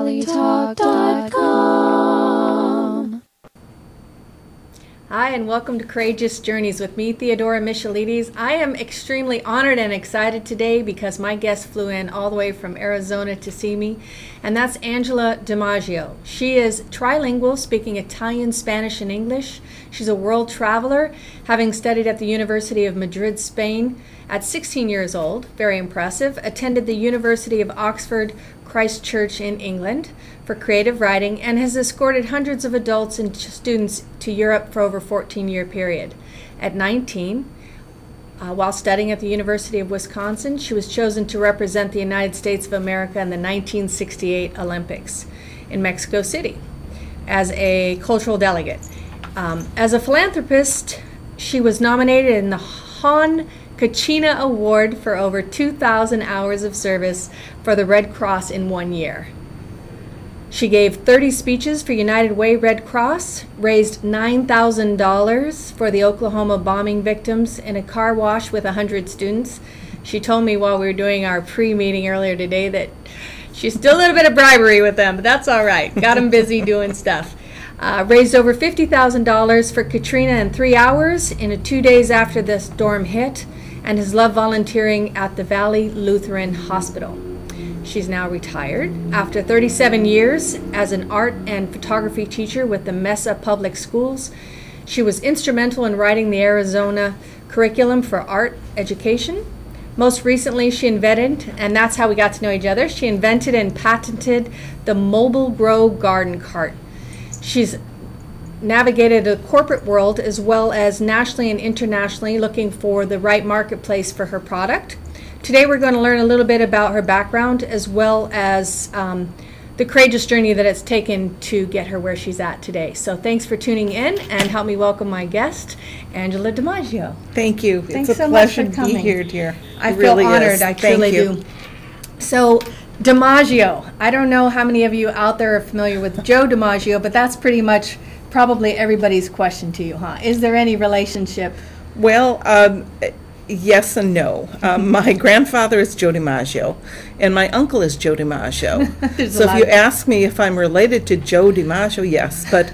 girlytalk.com. Hi, and welcome to Courageous Journeys with me, Theodora Michelides. I am extremely honored and excited today because my guest flew in all the way from Arizona to see me, and that's Angela DiMaggio. She is trilingual, speaking Italian, Spanish, and English. She's a world traveler, having studied at the University of Madrid, Spain at 16 years old, very impressive, attended the University of Oxford, Christchurch in England for creative writing, and has escorted hundreds of adults and students to Europe for over a 14-year period. At 19, while studying at the University of Wisconsin, she was chosen to represent the United States of America in the 1968 Olympics in Mexico City as a cultural delegate. As a philanthropist, she was nominated in the Hon Kachina Award for over 2,000 hours of service for the Red Cross in 1 year. She gave 30 speeches for United Way Red Cross, raised $9,000 for the Oklahoma bombing victims in a car wash with 100 students. She told me while we were doing our pre-meeting earlier today that she's still a little bit of bribery with them, but that's all right. Got them busy doing stuff. Raised over $50,000 for Katrina in 3 hours in 2 days after the storm hit, and has loved volunteering at the Valley Lutheran Hospital. She's now retired after 37 years as an art and photography teacher with the Mesa Public Schools. She was instrumental in writing the Arizona curriculum for art education. Most recently, she invented, and that's how we got to know each other, she invented and patented the Mobilegro Garden Cart. She's navigated the corporate world as well as nationally and internationally, looking for the right marketplace for her product. Today we're going to learn a little bit about her background as well as the courageous journey that it's taken to get her where she's at today. So thanks for tuning in, and help me welcome my guest, Angela DiMaggio. Thank you. Thanks it's a so pleasure much for to be coming. here, dear. I It feel really honored. is. I Thank truly you. do. So DiMaggio, I don't know how many of you out there are familiar with Joe DiMaggio, but that's pretty much probably everybody's question to you, huh? Is there any relationship? Well, yes and no. My grandfather is Joe DiMaggio, and my uncle is Joe DiMaggio. So if you ask me if I'm related to Joe DiMaggio, yes, but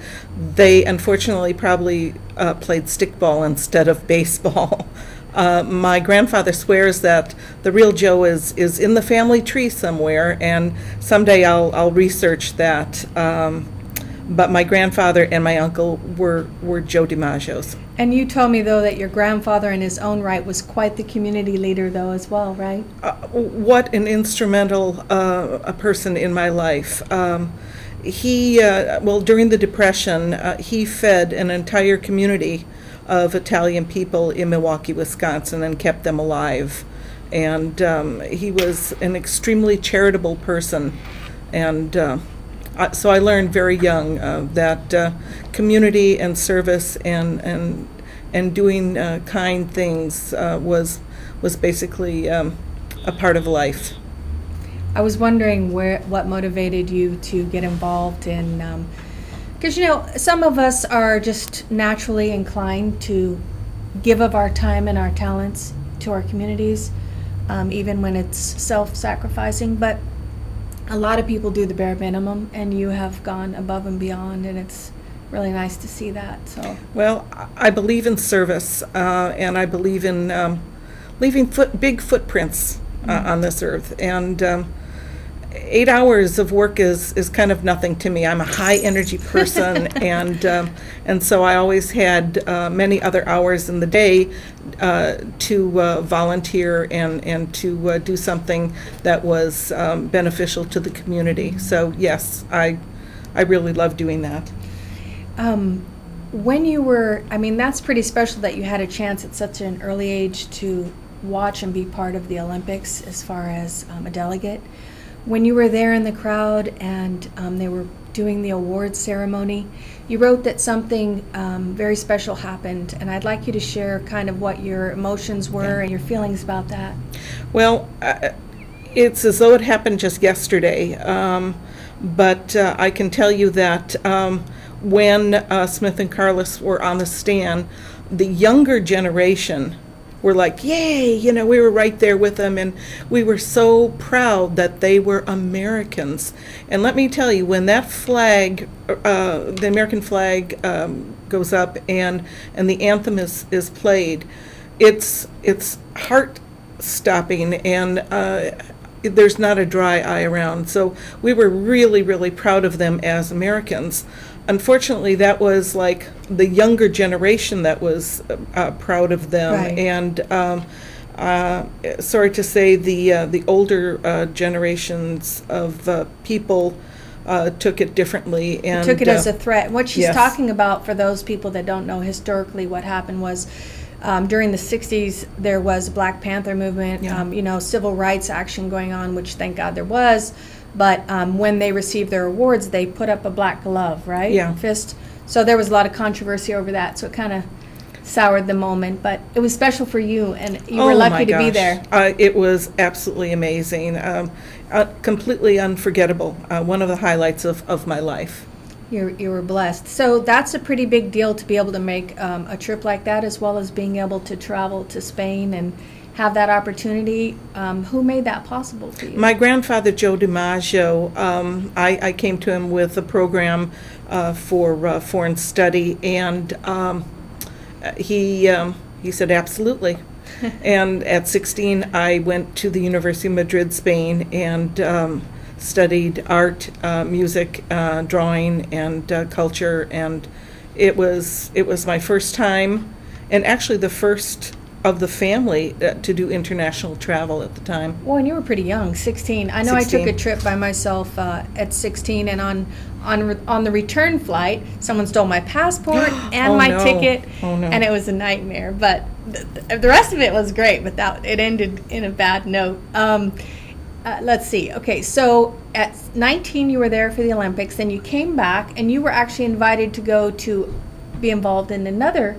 they unfortunately probably played stickball instead of baseball. My grandfather swears that the real Joe is in the family tree somewhere, and someday I'll research that. But my grandfather and my uncle were Joe DiMaggios. And you told me, though, that your grandfather in his own right was quite the community leader, though, as well, right? What an instrumental a person in my life. Well, during the Depression, he fed an entire community of Italian people in Milwaukee, Wisconsin, and kept them alive. And he was an extremely charitable person. And so I learned very young that community and service and doing kind things was basically a part of life. I was wondering what motivated you to get involved in, because some of us are just naturally inclined to give of our time and our talents to our communities, even when it's self-sacrificing, but a lot of people do the bare minimum, and you have gone above and beyond, and it's really nice to see that. So, well, I believe in service, and I believe in leaving big footprints on this earth. And 8 hours of work is kind of nothing to me. I'm a high energy person, and so I always had many other hours in the day to volunteer and to do something that was beneficial to the community. So yes, I really love doing that. When you were, that's pretty special that you had a chance at such an early age to watch and be part of the Olympics as far as a delegate. When you were there in the crowd and they were doing the awards ceremony, you wrote that something very special happened, and I'd like you to share kind of what your emotions were and your feelings about that. Well, it's as though it happened just yesterday, but I can tell you that when Smith and Carlos were on the stand, the younger generation were like, yay, you know, we were right there with them, and we were so proud that they were Americans. And let me tell you, when that flag, the American flag, goes up and the anthem is played, it's heart-stopping, and there's not a dry eye around. So we were really, really proud of them as Americans. Unfortunately, that was like the younger generation that was proud of them, Right. and sorry to say, the older generations of people took it differently and Took it as a threat. What she's yes. talking about, for those people that don't know historically what happened, was during the 60s there was Black Panther movement, Yeah. you know, civil rights action going on, which thank God there was. But when they received their awards, they put up a black glove, right? Yeah. Fist. So there was a lot of controversy over that. So it kind of soured the moment. But it was special for you, and you were Oh, lucky my to be gosh. there. It was absolutely amazing, completely unforgettable. One of the highlights of my life. You were blessed. So that's a pretty big deal to be able to make a trip like that, as well as being able to travel to Spain and have that opportunity. Who made that possible for you? My grandfather, Joe DiMaggio, I came to him with a program for foreign study, and he said, absolutely. And at 16, I went to the University of Madrid, Spain, and studied art, music, drawing, and culture, and it was my first time, and actually the first of the family to do international travel at the time. Well, and you were pretty young, 16. I know 16. I took a trip by myself at 16, and on the return flight, someone stole my passport and Oh, my no. ticket, Oh, no. and it was a nightmare. But the rest of it was great, but it ended in a bad note. Let's see. Okay, so at 19, you were there for the Olympics. Then you came back, and you were actually invited to go to be involved in another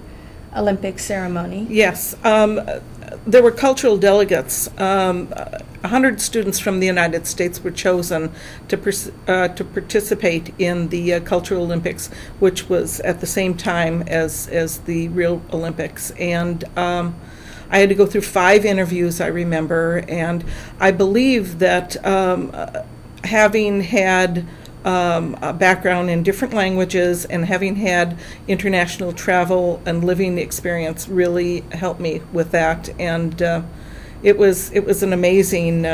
Olympic ceremony. Yes, there were cultural delegates. 100 students from the United States were chosen to participate in the Cultural Olympics, which was at the same time as the real Olympics. And I had to go through 5 interviews, I remember, and I believe that having had a background in different languages and having had international travel and living experience really helped me with that. And it was an amazing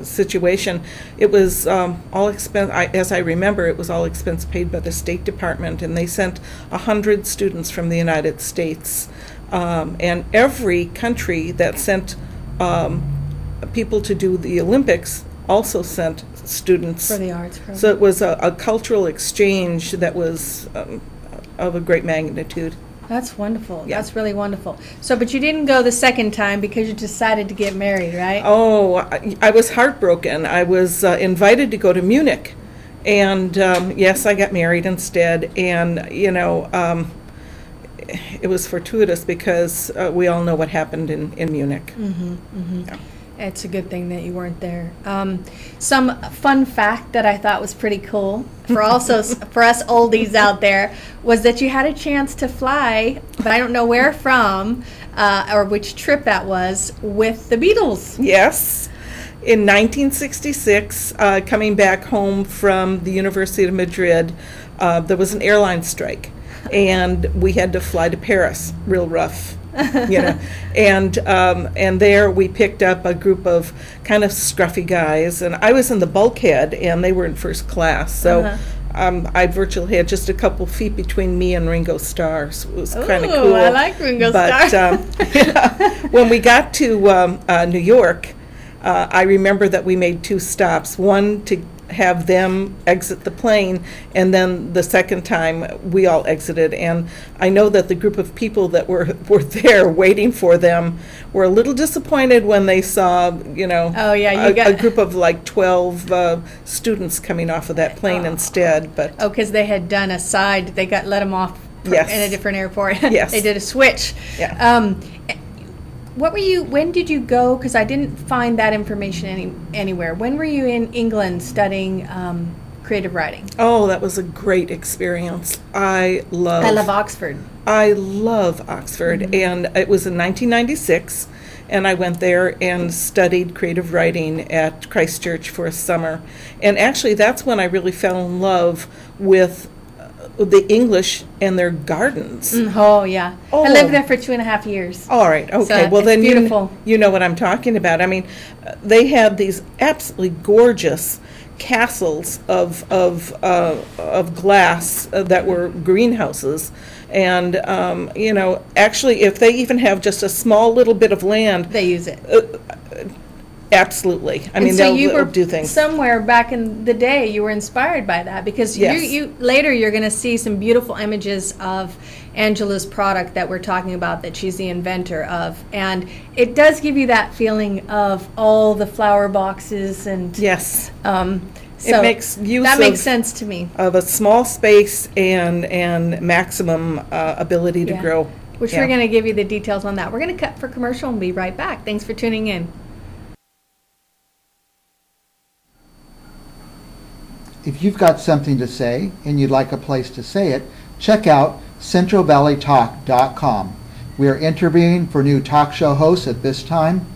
situation. It was all expense, as I remember, it was all expense paid by the State Department, and they sent 100 students from the United States. And every country that sent people to do the Olympics also sent students For the arts program. So it was a cultural exchange that was of a great magnitude. That's wonderful. Yeah. That's really wonderful. So, but you didn't go the second time because you decided to get married, right? Oh, I was heartbroken. I was invited to go to Munich, and yes, I got married instead. And you know, it was fortuitous because we all know what happened in Munich. Mm-hmm, mm-hmm. Yeah. It's a good thing that you weren't there. Some fun fact that I thought was pretty cool for for us oldies out there was that you had a chance to fly, but I don't know where from or which trip that was, with the Beatles. Yes. In 1966, coming back home from the University of Madrid, there was an airline strike, and we had to fly to Paris, real rough. You know, and there we picked up a group of kind of scruffy guys, and I was in the bulkhead, and they were in first class. So I virtually had just a couple feet between me and Ringo Starr. So it was kind of cool. I like Ringo But Starr. yeah, when we got to New York, I remember that we made 2 stops. One to have them exit the plane, and then the second time we all exited. And I know that the group of people that were there waiting for them were a little disappointed when they saw, you know, Oh, yeah, a group of like 12 students coming off of that plane instead. But Oh, because they had done a side, they let them off Yes. in a different airport. Yes. They did a switch. Yeah. When did you go? Because I didn't find that information anywhere. When were you in England studying creative writing? Oh, that was a great experience. I love Oxford. I love Oxford, and it was in 1996, and I went there and studied creative writing at Christ Church for a summer. And actually, that's when I really fell in love with the English and their gardens. Oh, yeah. Oh. I lived there for 2.5 years. All right, okay. So well, it's then beautiful. You know what I'm talking about. I mean, they had these absolutely gorgeous castles of glass that were greenhouses. And, you know, actually, if they even have just a small little bit of land, They use it. absolutely. I And mean, so they'll you were do things. somewhere back in the day, you were inspired by that, because Yes. you later you're going to see some beautiful images of Angela's product that we're talking about, that she's the inventor of, and it does give you that feeling of all the flower boxes and Yes. so it makes use that makes of, sense to me. of a small space and maximum ability to Yeah. grow. Which Yeah. we're going to give you the details on that. We're going to cut for commercial and be right back. Thanks for tuning in. If you've got something to say and you'd like a place to say it, check out centralvalleytalk.com. We are interviewing for new talk show hosts at this time.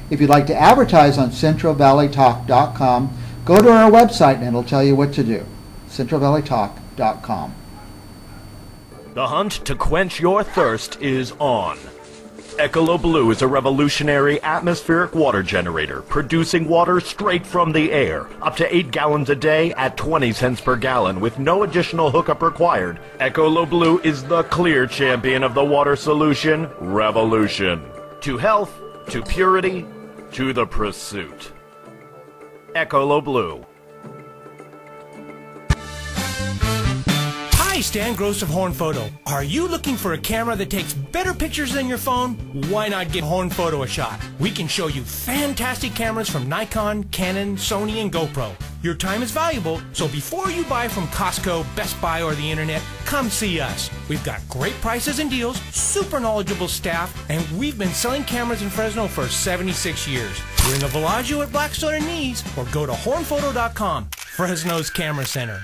If you'd like to advertise on centralvalleytalk.com, go to our website and it'll tell you what to do. centralvalleytalk.com. The hunt to quench your thirst is on. Ecolo Blue is a revolutionary atmospheric water generator, producing water straight from the air, up to 8 gallons a day at 20 cents per gallon with no additional hookup required. Ecolo Blue is the clear champion of the water solution revolution. To health, to purity, to the pursuit. Ecolo Blue. Hi, Stan Gross of Horn Photo. Are you looking for a camera that takes better pictures than your phone? Why not give Horn Photo a shot? We can show you fantastic cameras from Nikon, Canon, Sony, and GoPro. Your time is valuable, so before you buy from Costco, Best Buy, or the internet, come see us. We've got great prices and deals, super knowledgeable staff, and we've been selling cameras in Fresno for 76 years. We're in the Villaggio at Blackstone and Nees, or go to hornphoto.com, Fresno's Camera Center.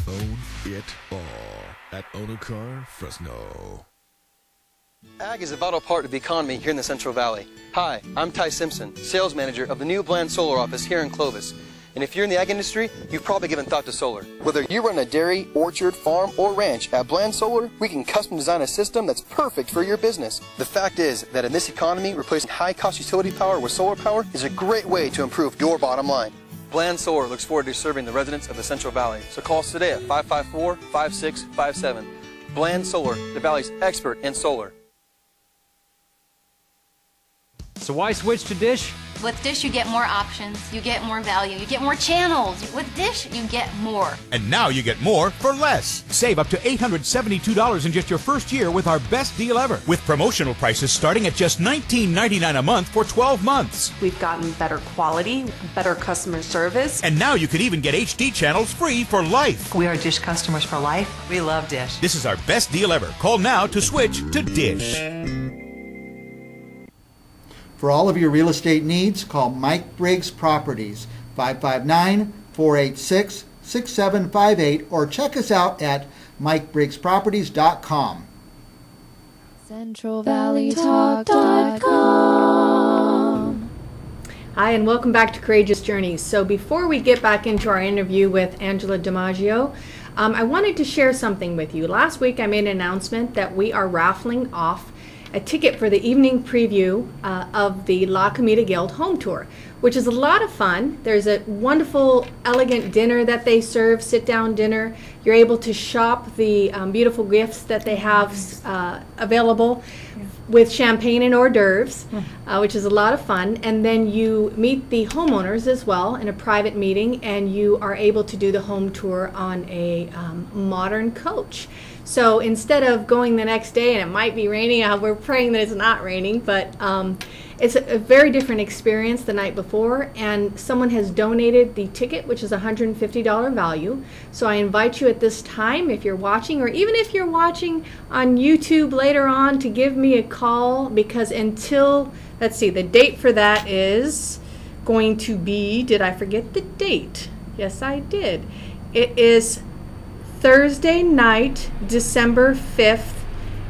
Own it all at Car Fresno. Ag is a vital part of the economy here in the Central Valley. Hi, I'm Ty Simpson, sales manager of the new Bland Solar office here in Clovis. And if you're in the ag industry, you've probably given thought to solar. Whether you run a dairy, orchard, farm, or ranch, at Bland Solar, we can custom design a system that's perfect for your business. The fact is that in this economy, replacing high-cost utility power with solar power is a great way to improve your bottom line. Bland Solar looks forward to serving the residents of the Central Valley. So call us today at 554-5657. Bland Solar, the Valley's expert in solar. So why switch to Dish? With Dish, you get more options, you get more value, you get more channels. With Dish, you get more. And now you get more for less. Save up to $872 in just your first year with our best deal ever. With promotional prices starting at just $19.99 a month for 12 months. We've gotten better quality, better customer service. And now you could even get HD channels free for life. We are Dish customers for life. We love Dish. This is our best deal ever. Call now to switch to Dish. For all of your real estate needs, call Mike Briggs Properties, 559-486-6758, or check us out at MikeBriggsProperties.com. CentralValleyTalk.com. Hi, and welcome back to Courageous Journeys. So before we get back into our interview with Angela DiMaggio, I wanted to share something with you. Last week I made an announcement that we are raffling off a ticket for the evening preview of the La Comida Guild home tour, which is a lot of fun. There's a wonderful, elegant dinner that they serve, sit-down dinner. You're able to shop the beautiful gifts that they have available with champagne and hors d'oeuvres, which is a lot of fun. And then you meet the homeowners as well in a private meeting, and you are able to do the home tour on a modern coach. So instead of going the next day and it might be raining, we're praying that it's not raining, but it's a very different experience the night before, and someone has donated the ticket, which is a $150 value. So I invite you at this time, if you're watching, or even if you're watching on YouTube later on, to give me a call, because until, let's see, the date for that is going to be, did I forget the date? Yes, I did. It is Thursday night, December 5th.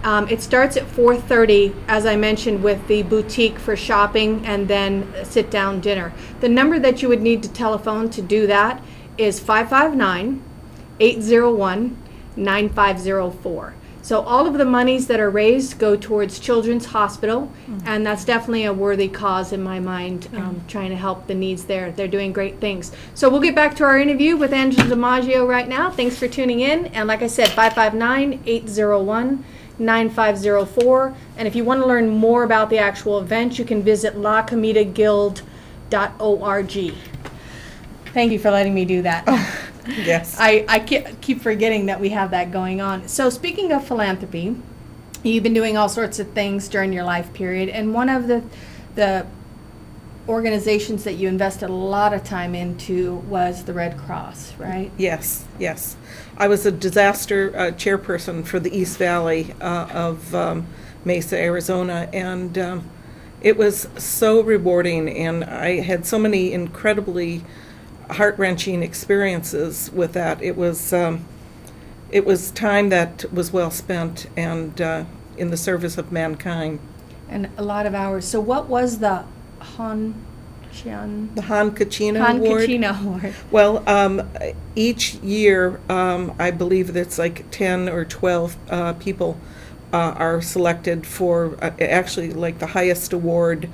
It starts at 4:30, as I mentioned, with the boutique for shopping and then sit-down dinner. The number that you would need to telephone to do that is 559-801-9504. So all of the monies that are raised go towards Children's Hospital, and that's definitely a worthy cause in my mind, trying to help the needs there. They're doing great things. So we'll get back to our interview with Angela DiMaggio right now. Thanks for tuning in. And like I said, 559-801-9504. And if you want to learn more about the actual event, you can visit lacomitaguild.org. Thank you for letting me do that. Yes. I keep forgetting that we have that going on. So speaking of philanthropy, you've been doing all sorts of things during your life period, and one of the organizations that you invested a lot of time into was the Red Cross, right? Yes, yes. I was a disaster chairperson for the East Valley of Mesa, Arizona, and it was so rewarding, and I had so many incredibly heart-wrenching experiences with that. It was time that was well spent and in the service of mankind. And a lot of hours. So what was the Hon Kachina Award? Kachina Award. Well, each year, I believe that's like 10 or 12 people are selected for actually like the highest award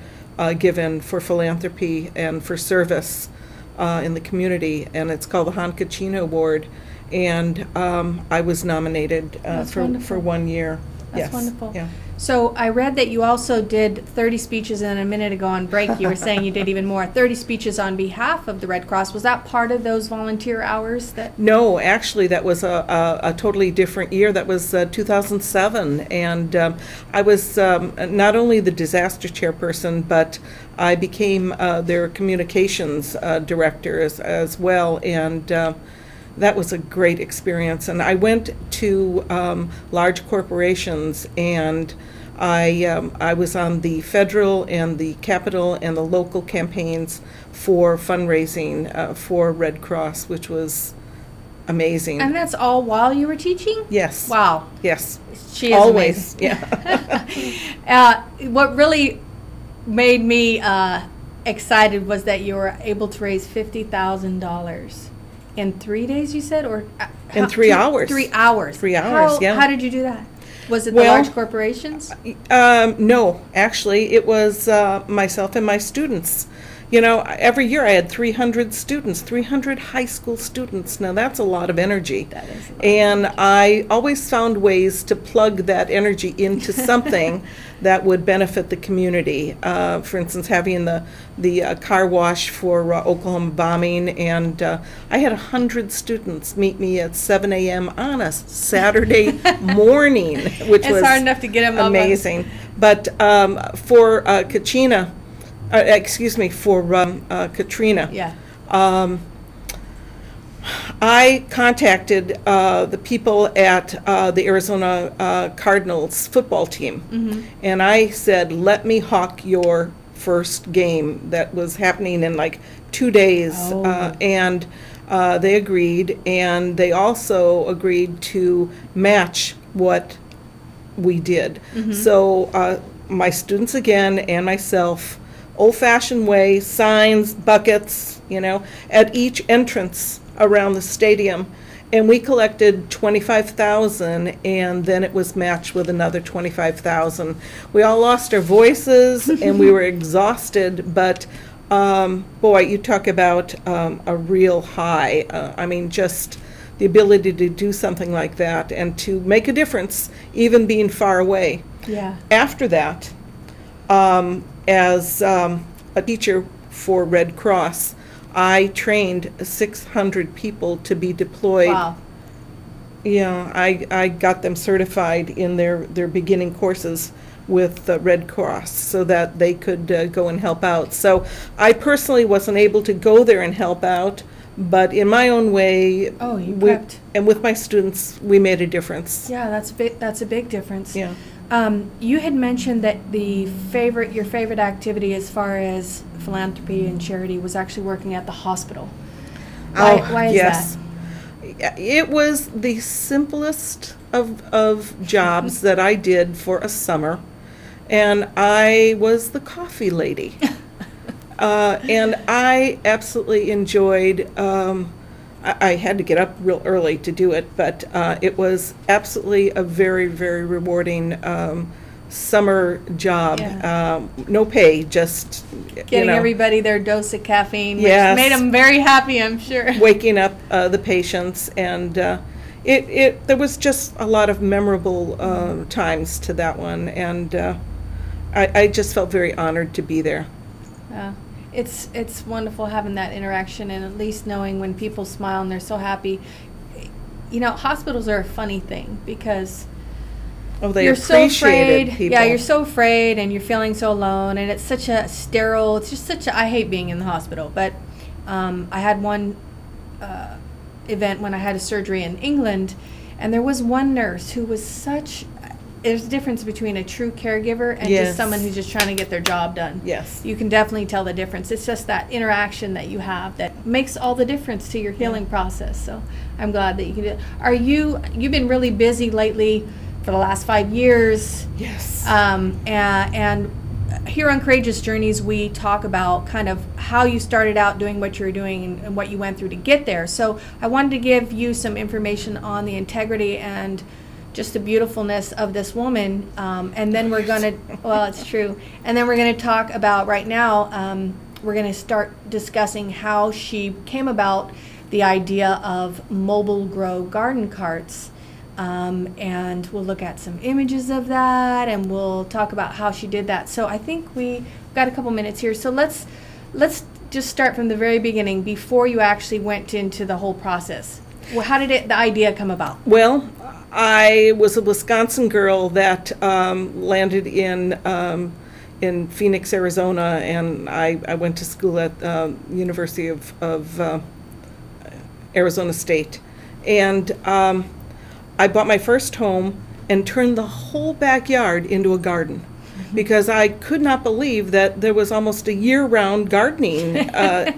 given for philanthropy and for service in the community, and it's called the Hon Kachina Award, and I was nominated for 1 year. That's wonderful. Yeah. So I read that you also did 30 speeches, and a minute ago on break you were saying you did even more, 30 speeches on behalf of the Red Cross. Was that part of those volunteer hours? No, actually that was a totally different year. That was 2007, and I was not only the disaster chairperson, but I became their communications director as well, and that was a great experience. And I went to large corporations, and I was on the federal and the capital and the local campaigns for fundraising for Red Cross, which was amazing. And that's all while you were teaching? Yes. Wow. Yes. She is always. Amazing. Yeah. What really made me excited was that you were able to raise $50,000. In 3 days, you said, or in 3 hours? 3 hours. 3 hours. Yeah. How did you do that? Was it the large corporations? No, actually, it was myself and my students. You know, every year I had 300 students, 300 high school students. Now that's a lot of energy. That is a lot and of energy. I always found ways to plug that energy into something that would benefit the community. For instance, having the car wash for Oklahoma bombing, and I had 100 students meet me at 7 a.m. on a Saturday morning, which was hard enough to get them amazing. But for Kachina, for Katrina. Yeah. I contacted the people at the Arizona Cardinals football team, and I said, let me hawk your first game that was happening in like 2 days. And they agreed, and they also agreed to match what we did. So my students again and myself, old-fashioned way, signs, buckets, you know, at each entrance around the stadium, and we collected $25,000, and then it was matched with another $25,000. We all lost our voices and we were exhausted, but boy, you talk about a real high. I mean, just the ability to do something like that and to make a difference, even being far away. Yeah. After that, as a teacher for Red Cross, I trained 600 people to be deployed Yeah, I got them certified in their beginning courses with the Red Cross so that they could go and help out. So I personally wasn't able to go there and help out, but in my own way, and with my students, we made a difference. Yeah, that's a big difference. Yeah. You had mentioned that your favorite activity as far as philanthropy and charity was actually working at the hospital. Why is yes. that? It was the simplest of jobs that I did for a summer, and I was the coffee lady. And I absolutely enjoyed, I had to get up real early to do it, but it was absolutely a very, very rewarding summer job. Yeah. No pay, just getting everybody their dose of caffeine, which yes. made them very happy, I'm sure. Waking up the patients, and there was just a lot of memorable times to that one, and I just felt very honored to be there. It's wonderful having that interaction, and at least knowing when people smile and they're so happy. You know, hospitals are a funny thing because you're so afraid. People. Yeah, you're so afraid, and you're feeling so alone, and it's such a sterile. It's just such a. I hate being in the hospital, but I had one event when I had a surgery in England, and there was one nurse who was such. There's a difference between a true caregiver and yes. just someone who's just trying to get their job done. Yes. You can definitely tell the difference. It's just that interaction that you have that makes all the difference to your healing process. So I'm glad that you can do it. You've been really busy lately for the last 5 years. Yes. And here on Courageous Journeys, we talk about kind of how you started out doing what you were doing and what you went through to get there. So I wanted to give you some information on the integrity and just the beautifulness of this woman, and then we're going to, well, it's true, and then we're going to talk about right now, we're going to start discussing how she came about the idea of Mobilegro Garden Carts, and we'll look at some images of that, and we'll talk about how she did that. So I think we've got a couple minutes here, so let's just start from the very beginning, before you actually went into the whole process. Well, how did the idea come about? Well, I was a Wisconsin girl that landed in Phoenix, Arizona, and I went to school at University of Arizona State. And I bought my first home and turned the whole backyard into a garden. Because I could not believe that there was almost a year-round gardening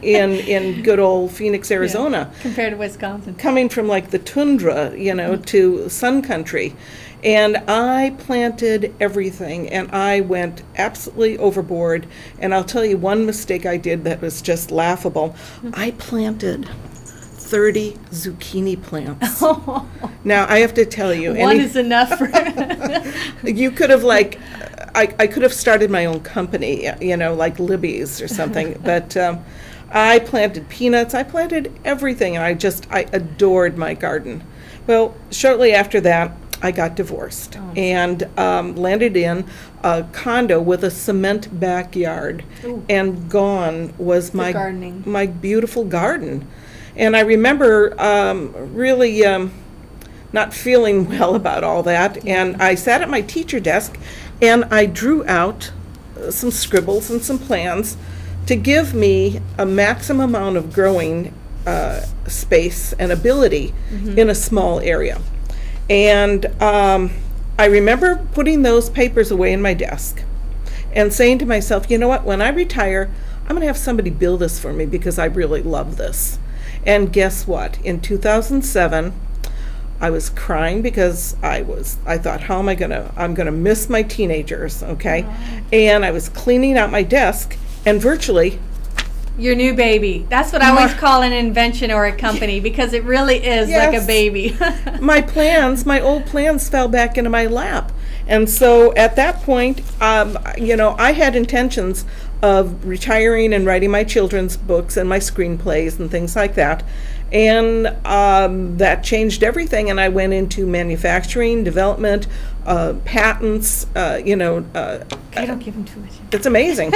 in good old Phoenix, Arizona. Yeah, compared to Wisconsin. Coming from like the tundra, to sun country. And I planted everything, and I went absolutely overboard. And I'll tell you one mistake I did that was just laughable. I planted 30 zucchini plants. Now, I have to tell you. One is enough for you could have I could have started my own company, like Libby's or something, but I planted peanuts, I planted everything, and I adored my garden. Well, shortly after that, I got divorced and landed in a condo with a cement backyard. Ooh. And gone was my beautiful garden. And I remember really not feeling well about all that, and I sat at my teacher desk and I drew out some scribbles and some plans to give me a maximum amount of growing space and ability in a small area. And I remember putting those papers away in my desk and saying to myself, you know what, when I retire, I'm going to have somebody build this for me because I really love this. And guess what? In 2007, I was crying because I thought, how am I I'm gonna miss my teenagers, okay? And I was cleaning out my desk, and virtually... Your new baby. That's what I always call an invention or a company, because it really is like a baby. my old plans fell back into my lap. And so at that point, I had intentions of retiring and writing my children's books and my screenplays and things like that. And that changed everything, and I went into manufacturing, development, patents, I don't give them too much. It's amazing.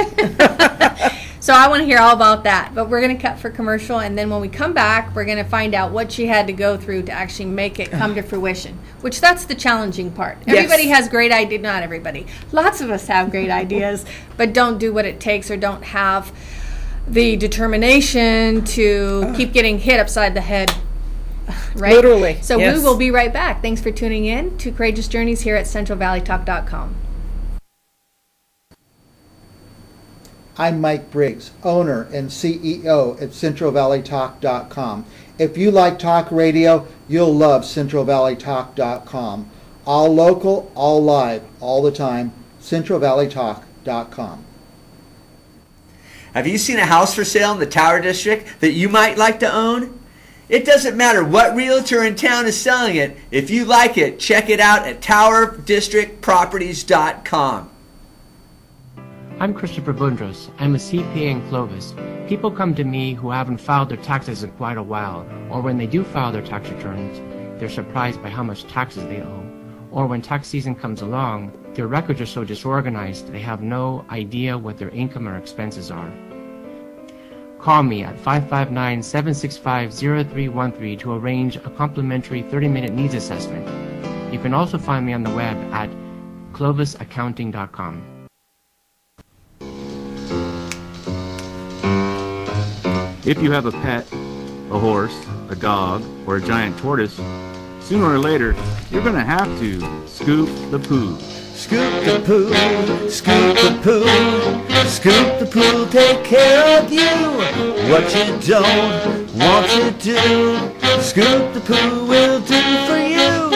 So I want to hear all about that. But we're going to cut for commercial, and then when we come back, we're going to find out what she had to go through to actually make it come to fruition, which that's the challenging part. Yes. Everybody has great ideas. Not everybody. Lots of us have great ideas, but don't do what it takes or don't have the determination to keep getting hit upside the head. Right? Literally. So yes. we will be right back. Thanks for tuning in to Courageous Journeys here at CentralValleyTalk.com. I'm Mike Briggs, owner and CEO at CentralValleyTalk.com. If you like talk radio, you'll love CentralValleyTalk.com. All local, all live, all the time, CentralValleyTalk.com. Have you seen a house for sale in the Tower District that you might like to own? It doesn't matter what realtor in town is selling it. If you like it, check it out at TowerDistrictProperties.com. I'm Christopher Bundros. I'm a CPA in Clovis. People come to me who haven't filed their taxes in quite a while, or when they do file their tax returns, they're surprised by how much taxes they owe. Or when tax season comes along, their records are so disorganized they have no idea what their income or expenses are. Call me at 559-765-0313 to arrange a complimentary 30-minute needs assessment. You can also find me on the web at clovisaccounting.com. If you have a pet, a horse, a dog, or a giant tortoise, sooner or later, you're going to have to scoop the poo. Scoop the poo, scoop the poo, scoop the poo, take care of you. What you don't want to do, scoop the poo will do for you.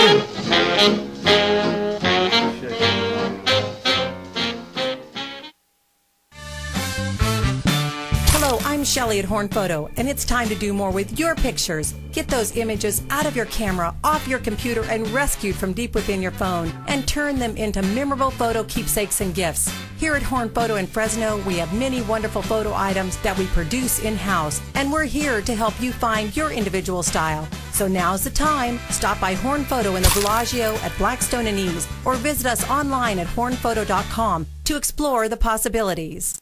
Hello, I'm Shelley at Horn Photo, and it's time to do more with your pictures. Get those images out of your camera, off your computer, and rescued from deep within your phone, and turn them into memorable photo keepsakes and gifts. Here at Horn Photo in Fresno, we have many wonderful photo items that we produce in-house, and we're here to help you find your individual style. So now's the time. Stop by Horn Photo in the Bellagio at Blackstone and East, or visit us online at hornphoto.com to explore the possibilities.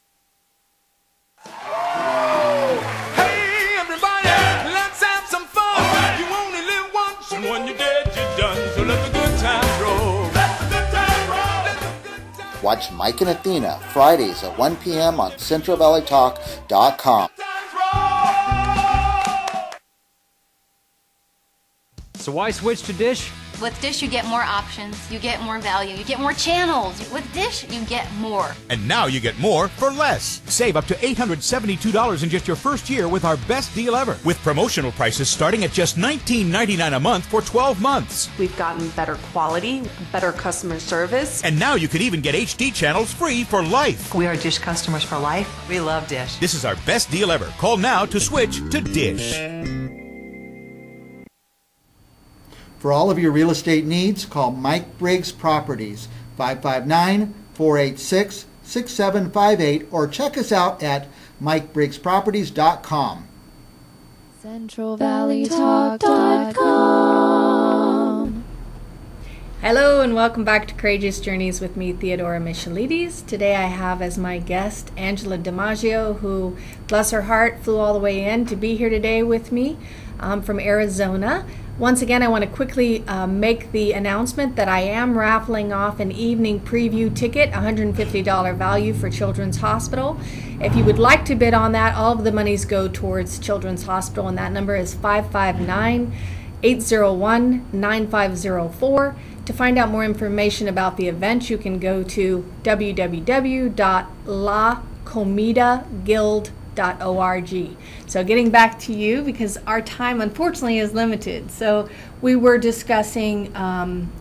When you're dead, you're done. So let the good times roll. Let the good times roll. Let the good times roll. Watch Mike and Athena Fridays at 1 p.m. on CentralValleyTalk.com. So why switch to Dish? With Dish, you get more options, you get more value, you get more channels. With Dish, you get more. And now you get more for less. Save up to $872 in just your first year with our best deal ever. With promotional prices starting at just $19.99 a month for 12 months. We've gotten better quality, better customer service. And now you can even get HD channels free for life. We are Dish customers for life. We love Dish. This is our best deal ever. Call now to switch to Dish. For all of your real estate needs, call Mike Briggs Properties, 559-486-6758, or check us out at MikeBriggsProperties.com. CentralValleyTalk.com. Hello and welcome back to Courageous Journeys with me, Theodora Michelides. Today I have as my guest Angela DiMaggio, who, bless her heart, flew all the way in to be here today with me from Arizona. Once again, I want to quickly make the announcement that I am raffling off an evening preview ticket, $150 value for Children's Hospital. If you would like to bid on that, all of the monies go towards Children's Hospital, and that number is 559-801-9504. To find out more information about the event, you can go to www.lacomidaguild.org. So getting back to you, because our time unfortunately is limited. So we were discussing,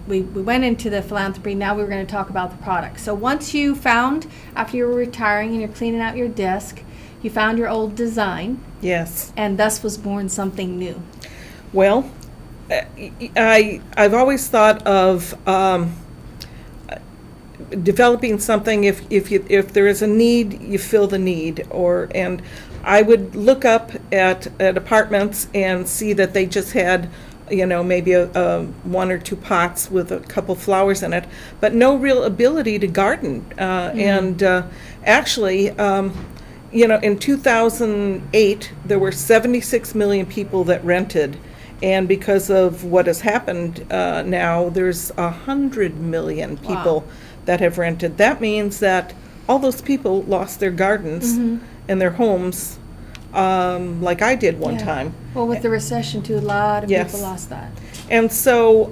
we went into the philanthropy, now we were going to talk about the product. So once you found, after you were retiring and you're cleaning out your desk, you found your old design. Yes. And thus was born something new. Well, I've always thought of developing something. If there is a need, you fill the need. And I would look up at apartments and see that they just had, maybe a one or two pots with a couple flowers in it, but no real ability to garden. And actually, you know, in 2008, there were 76 million people that rented. And because of what has happened now, there's 100 million people that have rented. That means that all those people lost their gardens and their homes, like I did one time. Well, with the recession too, a lot of people lost that. And so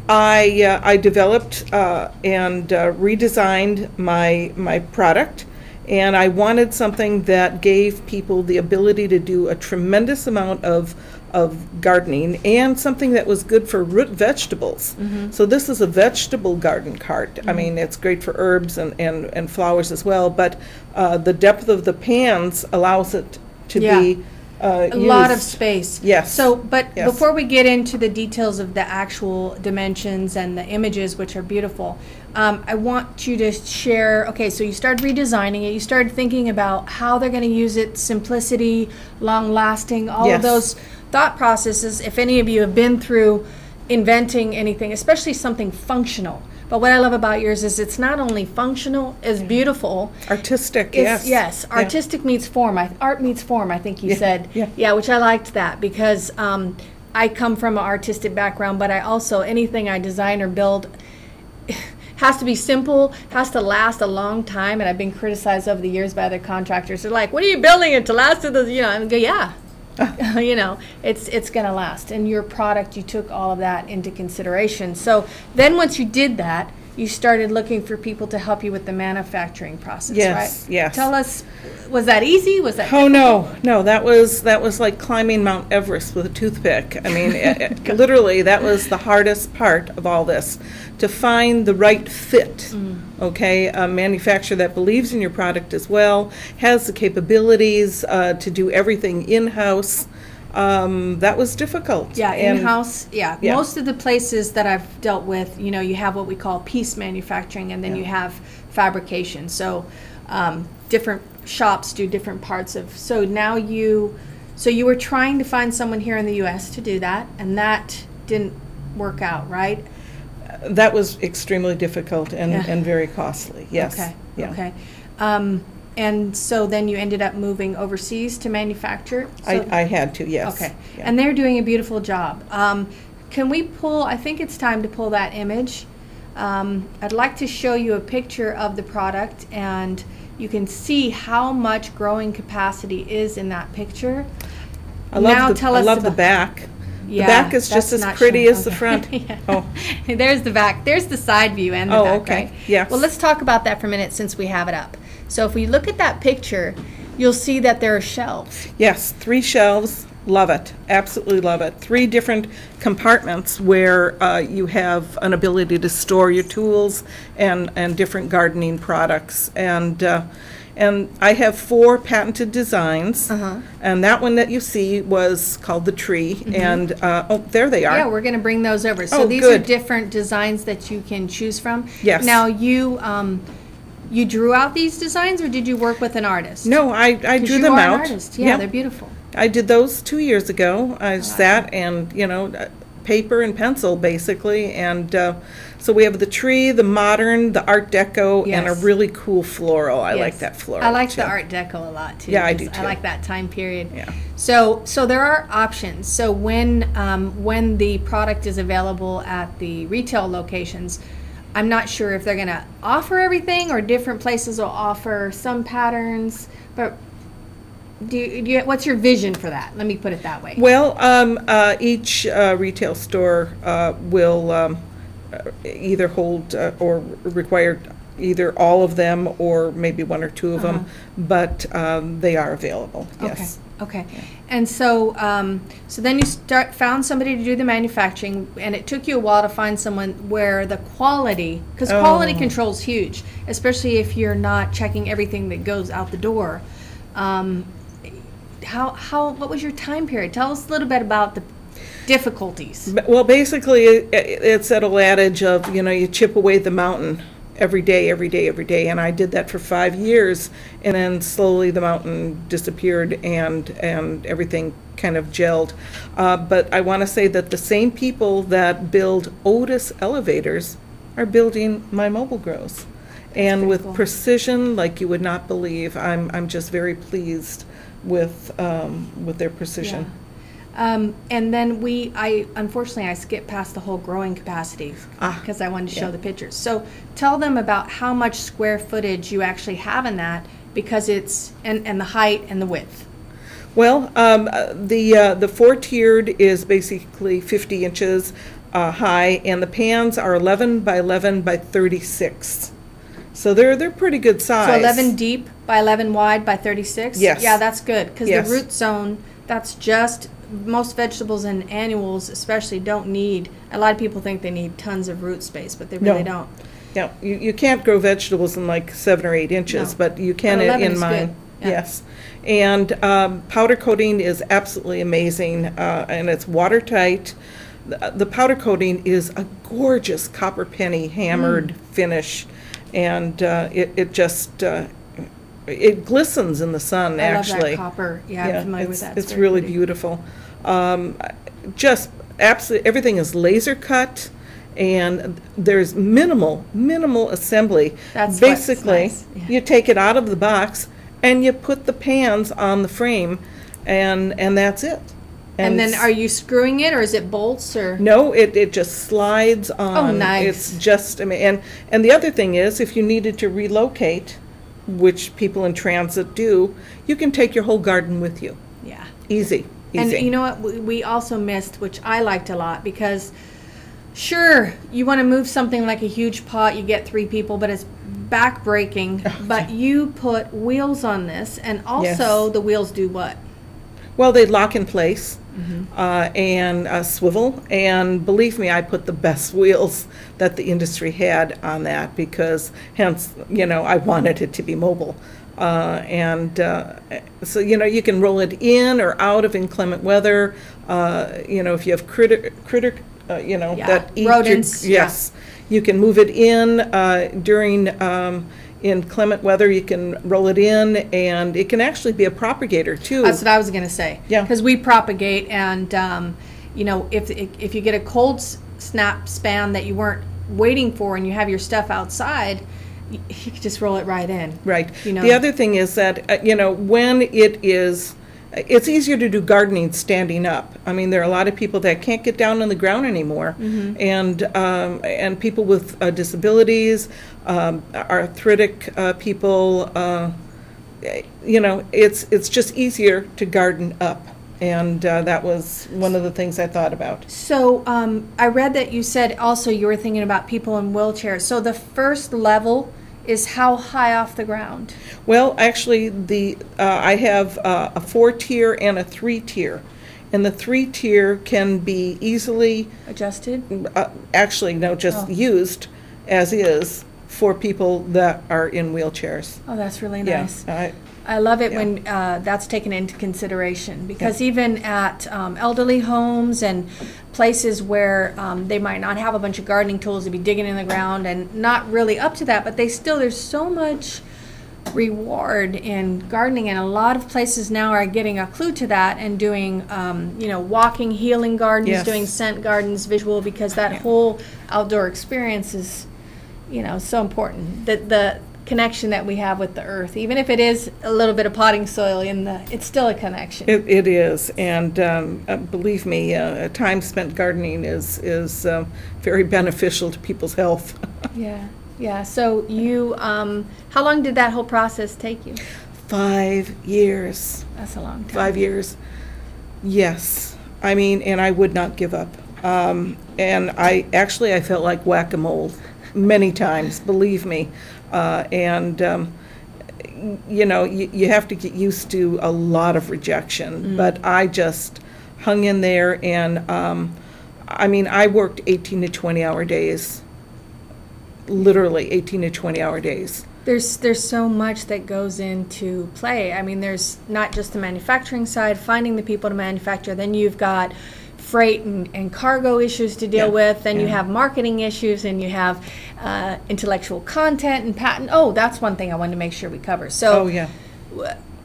I developed and redesigned my product. And I wanted something that gave people the ability to do a tremendous amount of gardening and something that was good for root vegetables. So this is a vegetable garden cart. I mean, it's great for herbs and flowers as well, but the depth of the pans allows it to be a lot of space. Yes. So, but before we get into the details of the actual dimensions and the images, which are beautiful, I want you to share, okay, so you started redesigning it, you started thinking about how they're going to use it, simplicity, long-lasting, all of those thought processes. If any of you have been through inventing anything, especially something functional. But what I love about yours is it's not only functional, it's beautiful. Artistic, Yes, artistic meets form. Art meets form, I think you said. Yeah, which I liked that because I come from an artistic background, but I also, anything I design or build has to be simple, has to last a long time, and I've been criticized over the years by other contractors. They're like, what are you building it to last to the, you know, and I go, yeah. You know, it's going to last. And your product, you took all of that into consideration. So then once you did that, you started looking for people to help you with the manufacturing process, right? Yes. Tell us, was that easy? Was that difficult? No, that was like climbing Mount Everest with a toothpick. I mean, literally, that was the hardest part of all this, to find the right fit. Okay, a manufacturer that believes in your product as well, has the capabilities to do everything in-house. That was difficult. Yeah, in-house, Most of the places that I've dealt with, you know, you have what we call piece manufacturing, and then you have fabrication. So different shops do different parts of, so now you were trying to find someone here in the U.S. to do that, and that didn't work out, right? That was extremely difficult and very costly, yes. Okay. And so then you ended up moving overseas to manufacture? So I had to, yes. Okay. Yeah. And they're doing a beautiful job. Can we pull, I think it's time to pull that image. I'd like to show you a picture of the product, and you can see how much growing capacity is in that picture. I love the back. Yeah, the back is just as pretty as the front. Oh, there's the back. There's the side view and the back. Okay. Right? Yes. Well, let's talk about that for a minute since we have it up. So if we look at that picture, you'll see that there are shelves. Yes, 3 shelves. Love it. Absolutely love it. 3 different compartments where you have an ability to store your tools and different gardening products. And I have 4 patented designs, and that one that you see was called the tree, and oh, there they are. Yeah, we're going to bring those over. So these are different designs that you can choose from. Yes. Now, you drew out these designs, or did you work with an artist? No, I drew them out. An artist. Yeah, they're beautiful. I did those 2 years ago. I sat and, you know, paper and pencil, basically, and so we have the tree, the modern, the Art Deco, and a really cool floral. I like that floral. I like the Art Deco a lot too. Yeah, I do too. I like that time period. Yeah. So there are options. So when the product is available at the retail locations, I'm not sure if they're going to offer everything or different places will offer some patterns, but what's your vision for that? Let me put it that way. Well, each retail store will either hold or require either all of them or maybe 1 or 2 of them, but they are available. Yes. Okay. Yeah. And so, so then you found somebody to do the manufacturing, and it took you a while to find someone where the quality, because quality control is huge, especially if you're not checking everything that goes out the door. What was your time period? Tell us a little bit about the difficulties. Well, basically, it's that old adage of, you know, you chip away the mountain every day, and I did that for 5 years, and then slowly the mountain disappeared and everything kind of gelled. But I want to say that the same people that build Otis elevators are building my Mobilegros. and with cool. precision like you would not believe. I'm just very pleased with their precision. Yeah. And then unfortunately I skipped past the whole growing capacity because I wanted to show the pictures. So tell them about how much square footage you actually have in that, because it's and the height and the width. Well, the 4-tiered is basically 50 inches high, and the pans are 11 by 11 by 36. So they're pretty good size. So 11 deep by 11 wide by 36? Yes. Yeah, that's good, because Yes. the root zone, that's just, most vegetables and annuals especially don't need, a lot of people think they need tons of root space, but they really don't. Yeah, you can't grow vegetables in like 7 or 8 inches, No. but you can But 11 in is mine. good. Yeah. Yes. And powder coating is absolutely amazing, and it's watertight. The powder coating is a gorgeous copper penny hammered finish, and it just it glistens in the sun. I love actually, that copper. Yeah, I'm familiar with that. It's very really pretty. beautiful. Just absolutely everything is laser cut, and there's minimal assembly. That's basically what's nice. Yeah. you take it out of the box and you put the pans on the frame, and that's it. And then are you screwing it, or is it bolts, or? No, it just slides on. Oh, nice. It's just, I mean, and the other thing is, if you needed to relocate, which people in transit do, you can take your whole garden with you. Yeah. Easy. And you know what we also missed, which I liked a lot, because sure, you want to move something like a huge pot, you get 3 people, but it's back-breaking. But you put wheels on this, and also the wheels do what? Well, they lock in place and swivel. And believe me, I put the best wheels that the industry had on that, because hence, I wanted it to be mobile. So, you can roll it in or out of inclement weather. If you have critter that eat rodents. Yes. You can move it in during inclement weather. You can roll it in, and it can actually be a propagator too. That's what I was going to say. Yeah. Because we propagate, and if you get a cold snap span that you weren't waiting for, and you have your stuff outside, you can just roll it right in. Right. The other thing is that when it's easier to do gardening standing up. I mean, there are a lot of people that can't get down on the ground anymore, and people with disabilities, arthritic people. It's just easier to garden up, and that was one of the things I thought about. So I read that you said also you were thinking about people in wheelchairs. So the first level is how high off the ground? Well, actually, I have a 4-tier and a 3-tier, and the 3-tier can be easily adjusted. Used as is for people that are in wheelchairs. Oh, that's really nice. Yeah, I love it when that's taken into consideration, because even at elderly homes and places where they might not have a bunch of gardening tools to be digging in the ground and not really up to that, but there's so much reward in gardening, and a lot of places now are getting a clue to that and doing walking healing gardens, doing scent gardens, visual, because that whole outdoor experience is so important. The connection that we have with the earth, even if it is a little bit of potting soil it's still a connection. It is, and believe me, time spent gardening is very beneficial to people's health. Yeah. So you, how long did that whole process take you? 5 years. That's a long time. 5 years. Yes. I mean, and I would not give up. And I felt like whack-a-mole many times, believe me. You have to get used to a lot of rejection, but I just hung in there, and I worked 18 to 20-hour days, literally 18 to 20-hour days. There's so much that goes into play. I mean, there's not just the manufacturing side, finding the people to manufacture, then you've got freight and cargo issues to deal with, then you have marketing issues, and you have intellectual content and patent. Oh, that's one thing I wanted to make sure we cover. So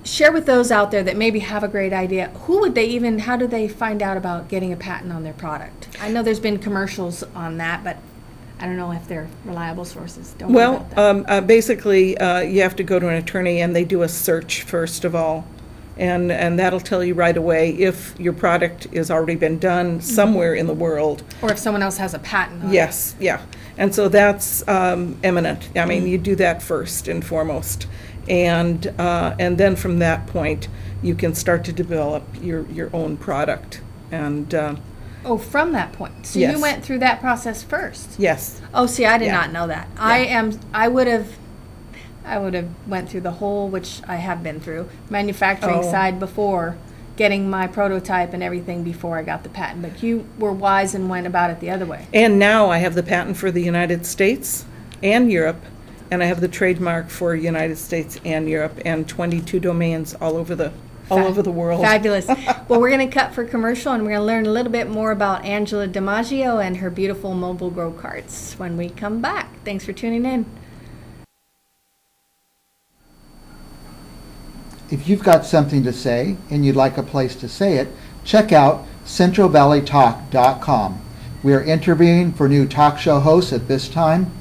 share with those out there that maybe have a great idea, how do they find out about getting a patent on their product? I know there's been commercials on that, but I don't know if they're reliable sources. Don't worry Well, about that. basically, you have to go to an attorney and they do a search first of all. And that'll tell you right away if your product has already been done somewhere in the world. Or if someone else has a patent on Yes, yeah. And so that's eminent. I mean, you do that first and foremost. And then from that point, you can start to develop your own product. And Oh, from that point. So Yes. you went through that process first. yes. Oh, see, I did Yeah. not know that. I would have went through the whole, which I have been through, manufacturing Oh. side before, getting my prototype and everything before I got the patent. But you were wise and went about it the other way. And now I have the patent for the United States and Europe, and I have the trademark for United States and Europe, and 22 domains all over the world. Fabulous. Well, we're going to cut for commercial, and we're going to learn a little bit more about Angela DiMaggio and her beautiful Mobilegro carts when we come back. Thanks for tuning in. If you've got something to say and you'd like a place to say it, check out centralvalleytalk.com. We are interviewing for new talk show hosts at this time.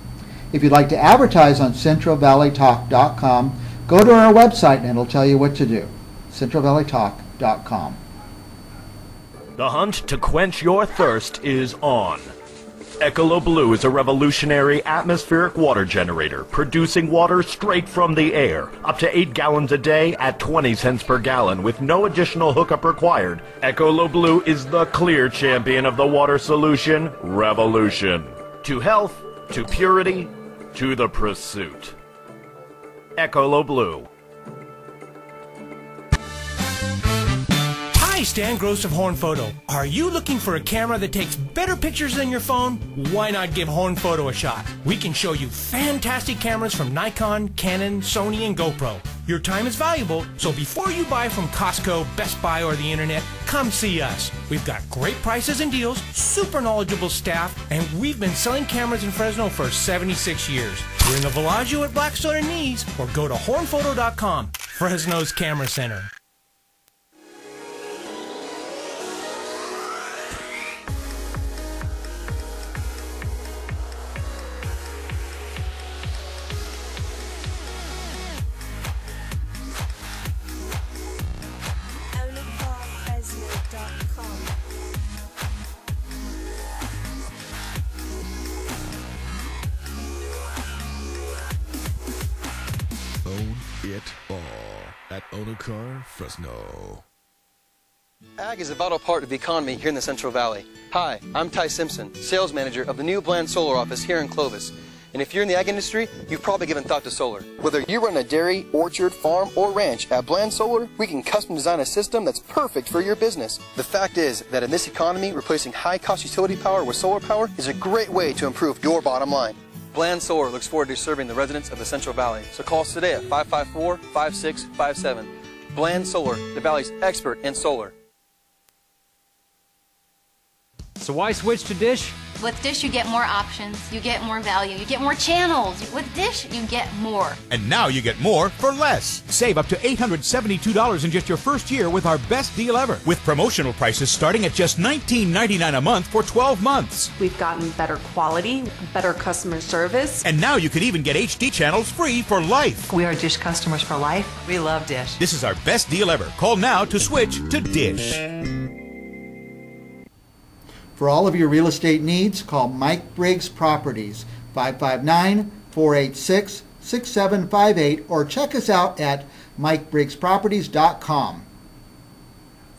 If you'd like to advertise on centralvalleytalk.com, go to our website and it'll tell you what to do. centralvalleytalk.com. The hunt to quench your thirst is on. Ecolo Blue is a revolutionary atmospheric water generator, producing water straight from the air, up to 8 gallons a day at 20 cents per gallon with no additional hookup required. Ecolo Blue is the clear champion of the water solution revolution. To health, to purity, to the pursuit. Ecolo Blue. Hi, Stan Gross of Horn Photo. Are you looking for a camera that takes better pictures than your phone? Why not give Horn Photo a shot? We can show you fantastic cameras from Nikon, Canon, Sony, and GoPro. Your time is valuable, so before you buy from Costco, Best Buy, or the internet, come see us. We've got great prices and deals, super knowledgeable staff, and we've been selling cameras in Fresno for 76 years. We're in the Villaggio at Blackstone and Nees, or go to hornphoto.com, Fresno's Camera Center. Own it all at Car Fresno. Ag is a vital part of the economy here in the Central Valley. Hi, I'm Ty Simpson, sales manager of the new Bland Solar office here in Clovis. And if you're in the ag industry, you've probably given thought to solar. Whether you run a dairy, orchard, farm, or ranch, at Bland Solar, we can custom design a system that's perfect for your business. The fact is that in this economy, replacing high-cost utility power with solar power is a great way to improve your bottom line. Bland Solar looks forward to serving the residents of the Central Valley. So call us today at 554-5657. Bland Solar, the Valley's expert in solar. So why switch to Dish? With Dish, you get more options, you get more value, you get more channels. With Dish, you get more. And now you get more for less. Save up to $872 in just your first year with our best deal ever. With promotional prices starting at just $19.99 a month for 12 months. We've gotten better quality, better customer service. And now you can even get HD channels free for life. We are Dish customers for life. We love Dish. This is our best deal ever. Call now to switch to Dish. For all of your real estate needs, call Mike Briggs Properties, 559-486-6758, or check us out at MikeBriggsProperties.com.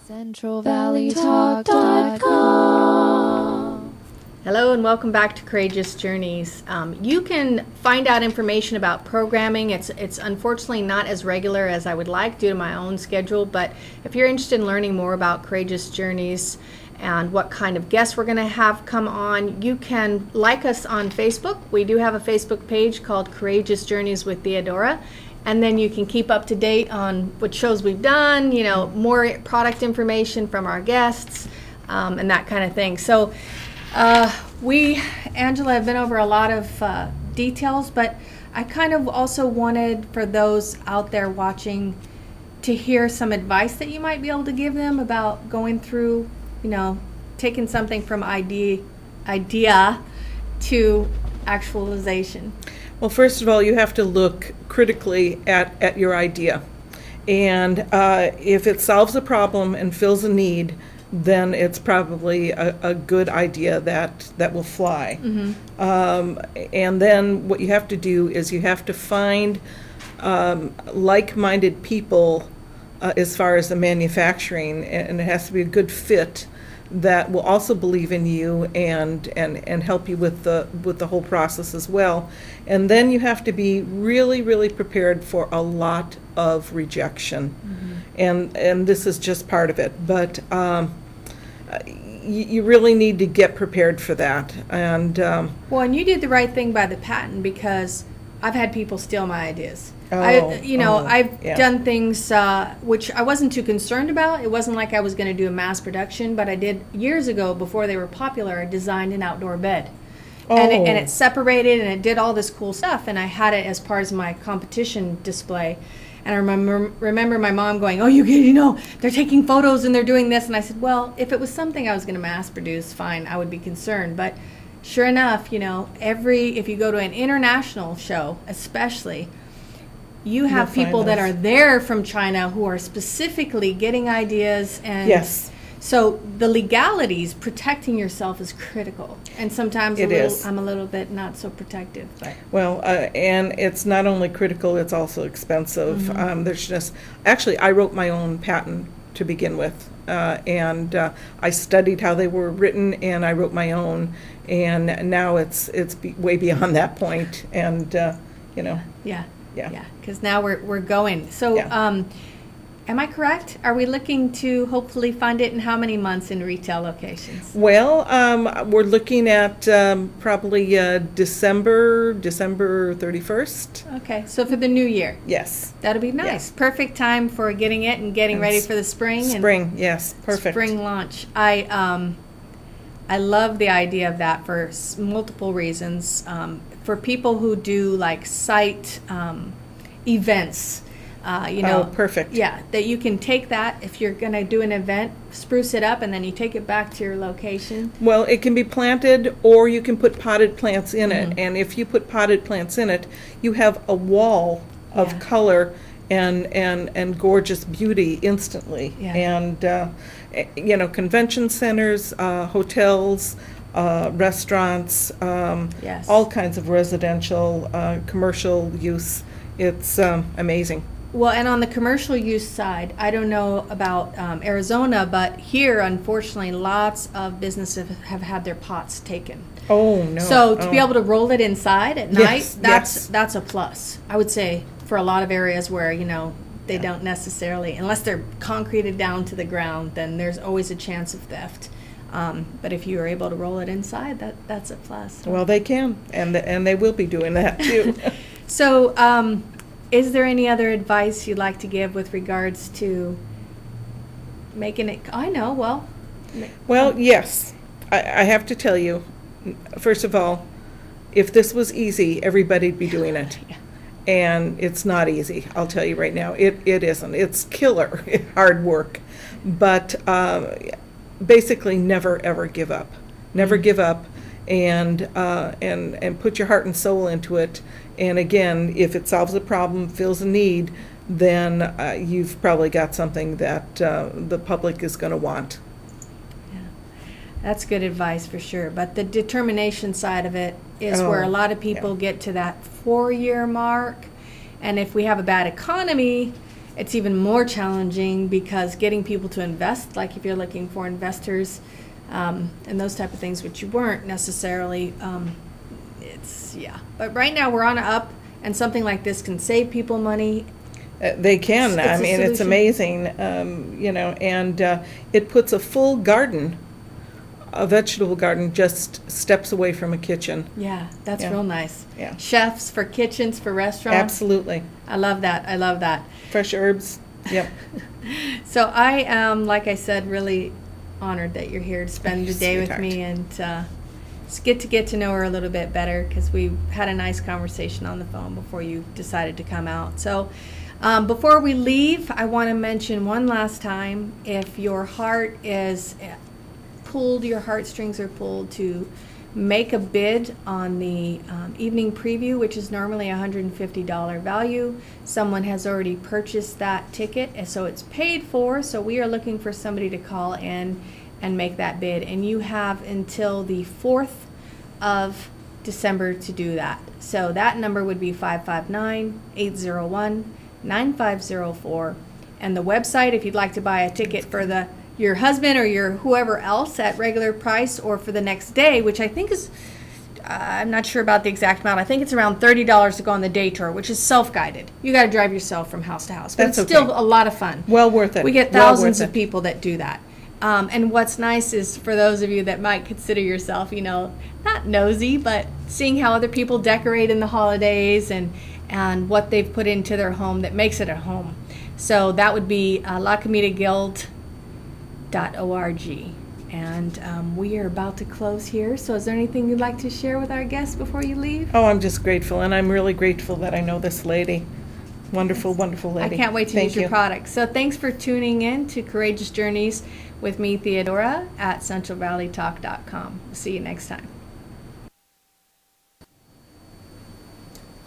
CentralValleyTalk.com. Hello and welcome back to Courageous Journeys. You can find out information about programming. It's unfortunately not as regular as I would like due to my own schedule, but if you're interested in learning more about Courageous Journeys and what kind of guests we're going to have come on, you can like us on Facebook. We do have a Facebook page called Courageous Journeys with Theodora, and then you can keep up to date on what shows we've done, you know, more product information from our guests, and that kind of thing. So Angela, have been over a lot of details, but I kind of also wanted for those out there watching to hear some advice that you might be able to give them about going through, you know, taking something from idea to actualization? Well, first of all, you have to look critically at your idea. And if it solves a problem and fills a need, then it's probably a good idea that will fly. And then what you have to do is you have to find like-minded people as far as the manufacturing, and it has to be a good fit that will also believe in you and help you with the whole process as well. And then you have to be really, really prepared for a lot of rejection. And this is just part of it. But you really need to get prepared for that. And well, and you did the right thing by the patent, because I've had people steal my ideas. Oh, I've yeah. done things which I wasn't too concerned about. It wasn't like I was going to do a mass production, but I did years ago, before they were popular. I designed an outdoor bed, and it separated, and it did all this cool stuff, and I had it as part of my competition display. And I remember my mom going, "Oh, they're taking photos and they're doing this," and I said, "Well, if it was something I was going to mass produce, fine, I would be concerned." But sure enough, if you go to an international show, especially, you have people that are there from China who are specifically getting ideas, and yes. So the legalities, protecting yourself, is critical. And sometimes I'm a little bit not so protective. But. Well, and it's not only critical, it's also expensive. Actually, I wrote my own patent to begin with. And I studied how they were written, and I wrote my own. And now it's way beyond that point. And, Yeah, because now we're going. So, am I correct? Are we looking to hopefully find it in how many months in retail locations? Well, we're looking at probably December 31st. Okay, so for the new year. Yes. That'll be nice. Yeah. Perfect time for getting it and getting ready for the spring. Spring, yes, perfect. Spring launch. I love the idea of that for multiple reasons. For people who do like site events, perfect. Yeah, that you can take that if you're going to do an event, spruce it up, and then you take it back to your location. Well, it can be planted, or you can put potted plants in it. And if you put potted plants in it, you have a wall of color and gorgeous beauty instantly. And convention centers, hotels, restaurants, all kinds of residential, commercial use. It's amazing. Well, and on the commercial use side, I don't know about Arizona, but here, unfortunately, lots of businesses have had their pots taken. Oh, no. So to be able to roll it inside at night, that's a plus. I would say for a lot of areas where, they don't necessarily, unless they're concreted down to the ground, then there's always a chance of theft. But if you are able to roll it inside, that's a plus. Well, they can, and they will be doing that too. So, is there any other advice you'd like to give with regards to making it? Well, yes. I have to tell you, first of all, if this was easy, everybody'd be doing it. And it's not easy, I'll tell you right now. It isn't. It's killer hard work. But basically, never ever give up. Never give up, and put your heart and soul into it. And again, if it solves a problem, fills a need, then you've probably got something that the public is going to want. Yeah, that's good advice for sure. But the determination side of it is where a lot of people get to that 4-year mark. And if we have a bad economy, it's even more challenging, because getting people to invest, like if you're looking for investors and those type of things, which you weren't necessarily, But right now we're on an up, and something like this can save people money. They can. It's amazing, and it puts a full garden, a vegetable garden, just steps away from a kitchen. Yeah, that's real nice. Yeah. Chefs for kitchens, for restaurants. Absolutely. I love that. Fresh herbs. Yep. So I am, like I said, really honored that you're here to spend the day with me, and just get to know her a little bit better, because we had a nice conversation on the phone before you decided to come out. So before we leave, I want to mention one last time, if your heartstrings are pulled to make a bid on the evening preview, which is normally a $150 value. Someone has already purchased that ticket, and so it's paid for. So we are looking for somebody to call in and make that bid. And you have until the 4th of December to do that. So that number would be 559-801-9504. And the website, if you'd like to buy a ticket for your husband or your whoever else at regular price, or for the next day, which I think is, I'm not sure about the exact amount. I think it's around $30 to go on the day tour, which is self-guided. You got to drive yourself from house to house, but That's it's still okay. a lot of fun. Well worth it. We get Well thousands worth of it. people that do that. And what's nice is for those of you that might consider yourself, you know, not nosy, but seeing how other people decorate in the holidays and what they've put into their home that makes it a home. So that would be LaComitaGuild.org. And we are about to close here. So is there anything you'd like to share with our guests before you leave? Oh, I'm just grateful, and I'm really grateful that I know this lady. Wonderful, wonderful lady. I can't wait to Thank use your you. products. So thanks for tuning in to Courageous Journeys with me, Theodora, at CentralValleyTalk.com. See you next time.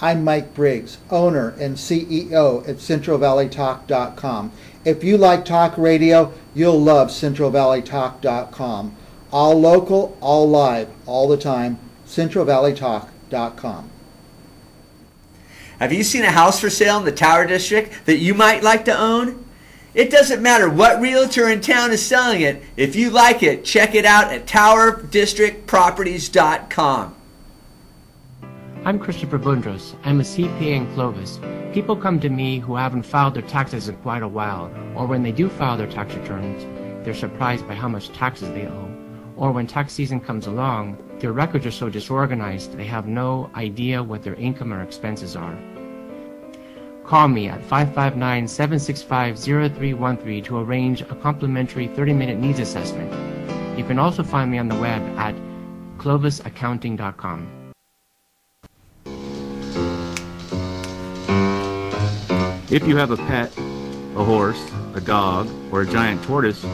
I'm Mike Briggs, owner and CEO at CentralValleyTalk.com. If you like talk radio, you'll love CentralValleyTalk.com. All local, all live, all the time, CentralValleyTalk.com. Have you seen a house for sale in the Tower District that you might like to own? It doesn't matter what realtor in town is selling it. If you like it, check it out at towerdistrictproperties.com. I'm Christopher Blundros. I'm a CPA in Clovis. People come to me who haven't filed their taxes in quite a while, or when they do file their tax returns, they're surprised by how much taxes they owe. Or when tax season comes along, their records are so disorganized they have no idea what their income or expenses are. Call me at 559-765-0313 to arrange a complimentary 30-minute needs assessment. You can also find me on the web at clovisaccounting.com. If you have a pet, a horse, a dog, or a giant tortoise,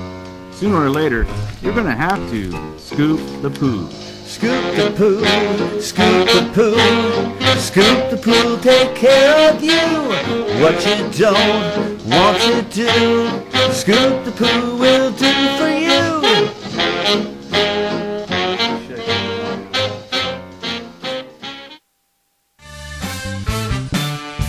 sooner or later, you're going to have to scoop the poo. Scoop the poo, scoop the poo, scoop the poo, take care of you. What you don't want to do, scoop the poo will do for you.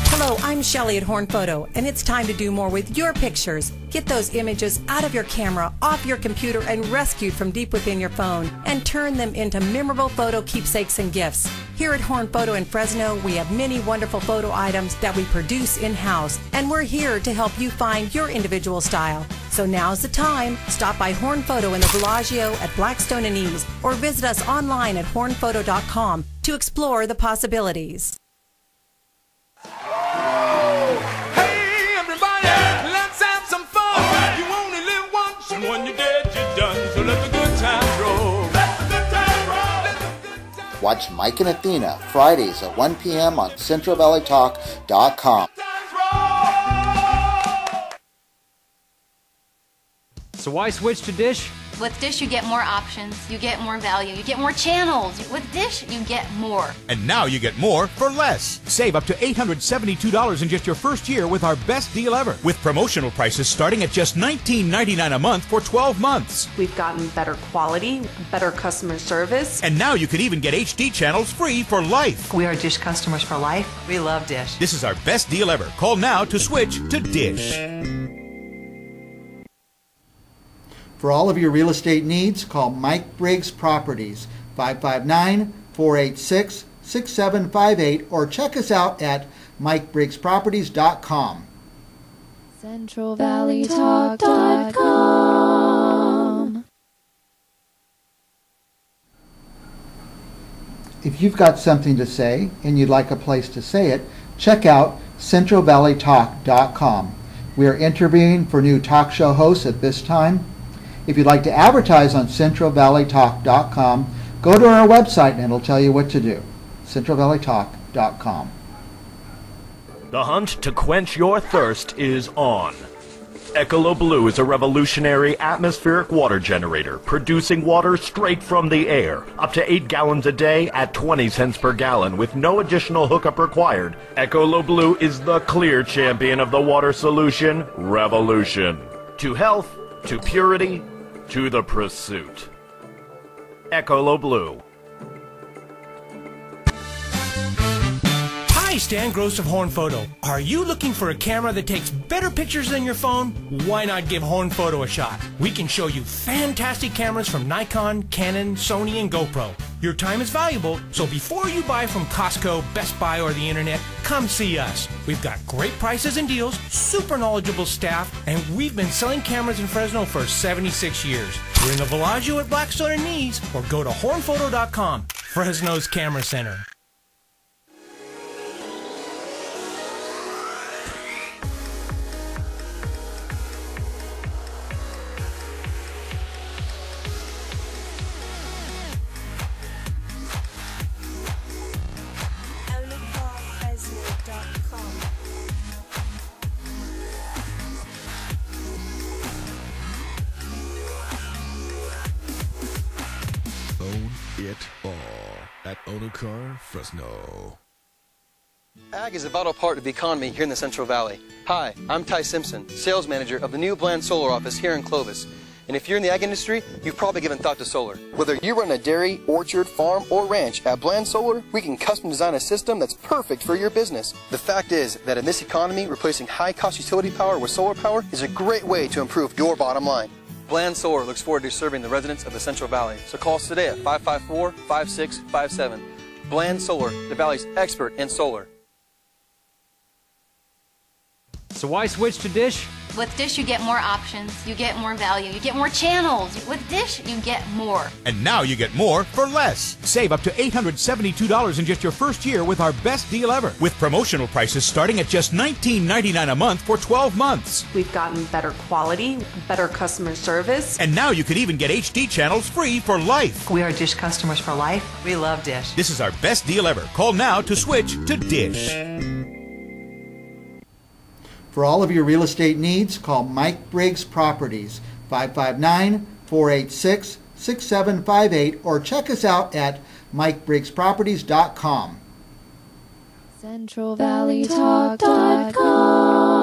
Hello, I'm Shelley at Horn Photo, and it's time to do more with your pictures. Get those images out of your camera, off your computer, and rescued from deep within your phone, and turn them into memorable photo keepsakes and gifts. Here at Horn Photo in Fresno, we have many wonderful photo items that we produce in-house, and we're here to help you find your individual style. So now's the time. Stop by Horn Photo in the Bellagio at Blackstone and East, or visit us online at hornphoto.com to explore the possibilities. Hey, everybody, let's have some fun. You only live once, and when you're dead, you're done. So let the good times roll. Let the good times roll. Let the good times Watch Mike and Athena Fridays at 1 p.m. on CentralValleyTalk.com. So why switch to Dish? With Dish, you get more options, you get more value, you get more channels. With Dish, you get more. And now you get more for less. Save up to $872 in just your first year with our best deal ever. With promotional prices starting at just $19.99 a month for 12 months. We've gotten better quality, better customer service. And now you can even get HD channels free for life. We are Dish customers for life. We love Dish. This is our best deal ever. Call now to switch to Dish. For all of your real estate needs, call Mike Briggs Properties, 559-486-6758, or check us out at MikeBriggsProperties.com. CentralValleyTalk.com. If you've got something to say and you'd like a place to say it, check out CentralValleyTalk.com. We are interviewing for new talk show hosts at this time. If you'd like to advertise on CentralValleyTalk.com, go to our website and it'll tell you what to do. CentralValleyTalk.com. The hunt to quench your thirst is on. Ecolo Blue is a revolutionary atmospheric water generator, producing water straight from the air, up to 8 gallons a day at 20 cents per gallon with no additional hookup required. Ecolo Blue is the clear champion of the water solution revolution. To health, to purity, to the pursuit. Ecolo Blue. Hi, Stan Gross of Horn Photo. Are you looking for a camera that takes better pictures than your phone? Why not give Horn Photo a shot? We can show you fantastic cameras from Nikon, Canon, Sony, and GoPro. Your time is valuable, so before you buy from Costco, Best Buy, or the internet, come see us. We've got great prices and deals, super knowledgeable staff, and we've been selling cameras in Fresno for 76 years. We're in the Villaggio at Blackstone and Nees, or go to hornphoto.com, Fresno's Camera Center. Own it all at Car, Fresno. Ag is a vital part of the economy here in the Central Valley. Hi, I'm Ty Simpson, sales manager of the new Bland Solar office here in Clovis. And if you're in the ag industry, you've probably given thought to solar. Whether you run a dairy, orchard, farm, or ranch, at Bland Solar, we can custom design a system that's perfect for your business. The fact is that in this economy, replacing high-cost utility power with solar power is a great way to improve your bottom line. Bland Solar looks forward to serving the residents of the Central Valley. So call us today at 554-5657. Bland Solar, the Valley's expert in solar. So why switch to Dish? With Dish, you get more options, you get more value, you get more channels. With Dish, you get more. And now you get more for less. Save up to $872 in just your first year with our best deal ever. With promotional prices starting at just $19.99 a month for 12 months. We've gotten better quality, better customer service. And now you could even get HD channels free for life. We are Dish customers for life. We love Dish. This is our best deal ever. Call now to switch to Dish. For all of your real estate needs, call Mike Briggs Properties, 559-486-6758, or check us out at MikeBriggsProperties.com. CentralValleyTalk.com